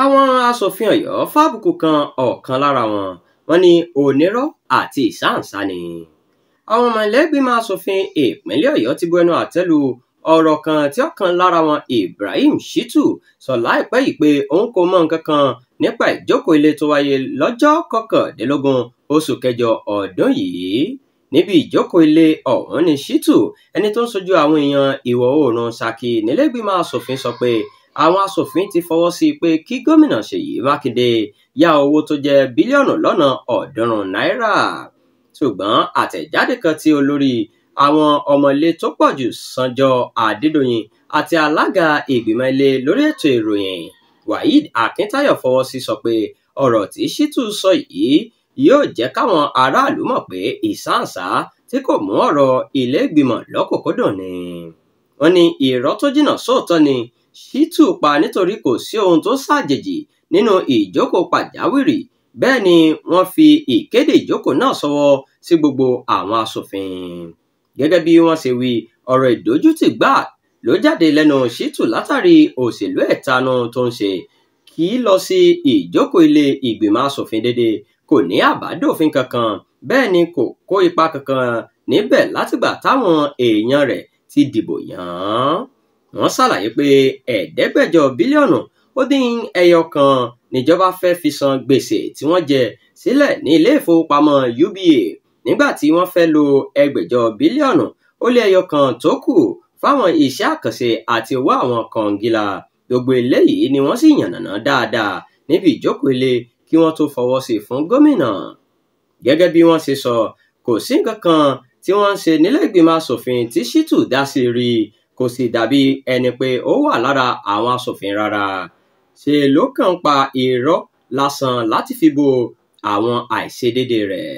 Àwọn aṣòfin Ọ̀yọ́ fàbùkù kan ọ̀kan lára wọn, wọ́n ní onírọ́ àti ìsáǹsá ni. Àwọn ọmọ ilé-ìgbìmọ̀ aṣòfin ìpínlẹ̀ Ọ̀yọ́ ti bu ẹnu àtẹ́ lu ọ̀rọ̀ kan tí ọ̀kan lára wọn, Ibrahim Shittu, sọ láìpẹ́ yìí pé òun kò mọ nǹkan kan nípa ìjókòó ilé tó wáyé lọ́jọ́ 19 oṣù kẹjọ ọdún yìí. Níbi ìjókòó ilé ọ̀hún ni Shittu, ẹni tó ń ṣojú àwọn èèyàn ìwọ̀ oòrùn Ṣakí nílé-ìgbìmọ̀ aṣòfin, sọ pé àwọn aṣòfin ti fọwọ́ sí pé kí gómìnà Ṣèyí Mákindé yá owó tó jẹ́ bílíọ̀nù lọ́nà 300 náírà. Ṣùgbọ́n àtẹ̀jáde kan tí olórí àwọn ọmọ ilé tó pọ̀jù Sanjọ Adédoyin àti alága ìgbìmọ̀ ilé lórí ètò ìròyìn Waheed Akintayo fọwọ́ sí sọ pé ọ̀rọ̀ tí Shittu sọ yìí yóò jẹ́ káwọn aráàlú mọ̀ pé ìsáǹsá tí kò mú ọ̀rọ̀ ilé ìgbìmọ̀ lọ́kùnkúndùn ni. Wọ́n ní irọ́ tó jìnnà sóòótọ́ ni Shittu pa nítorí kò sí ohun tó ṣàjèjì nínú ìjókòó pàjáwìrì. Bẹ́ẹ̀ ni wọ́n fi ìkéde ìjókòó náà ṣọwọ́ sí gbogbo àwọn aṣòfin. Gẹ́gẹ́ bí wọ́n ṣe wí, ọ̀rọ̀ ìdójútì gbà ló jáde lẹ́nu Shittu látàrí òṣèlú ẹ̀tanú tó ń ṣe. Kì í lọ sí ìjókòó ilé ìgbìmọ̀ aṣòfin dédé, kò ní àbádòfin kankan, bẹ́ẹ̀ ni kò kó ipa kankan níbẹ̀ látìgbà táwọn èèyàn rẹ̀ ti dìbò yàn án. Wọ́n ṣàlàyé pé 500 bílíọ̀nù ó dín ẹyọ kan níjọba fẹ́ fi san gbèsè tí wọ́n jẹ sílẹ̀ ní ilé ìfowópamọ́ UBA, nígbà tí wọ́n fẹ́ lo 600 bílíọ̀nù ó lé ẹyọ kan tó kù fáwọn iṣẹ́ àkànṣe àti owó àwọn kọ̀ǹgílà. Gbogbo eléyìí ni wọ́n sì yànnàná dáadáa níbi ìjókòó ilé kí wọ́n tó fọwọ́ sí fún gómìnà. Gẹ́gẹ́ bí wọ́n ṣe sọ, kò sí nǹkan kan tí wọ́n ń ṣe nílé ìgbìmọ̀ aṣòfin tí Shittu dá sí rí, kò sì dàbí ẹni pé ó wà lára àwọn aṣòfin rárá. Ṣe ló kàn ń pa irọ́ lásán láti fi bo àwọn àìṣedéédé rẹ̀.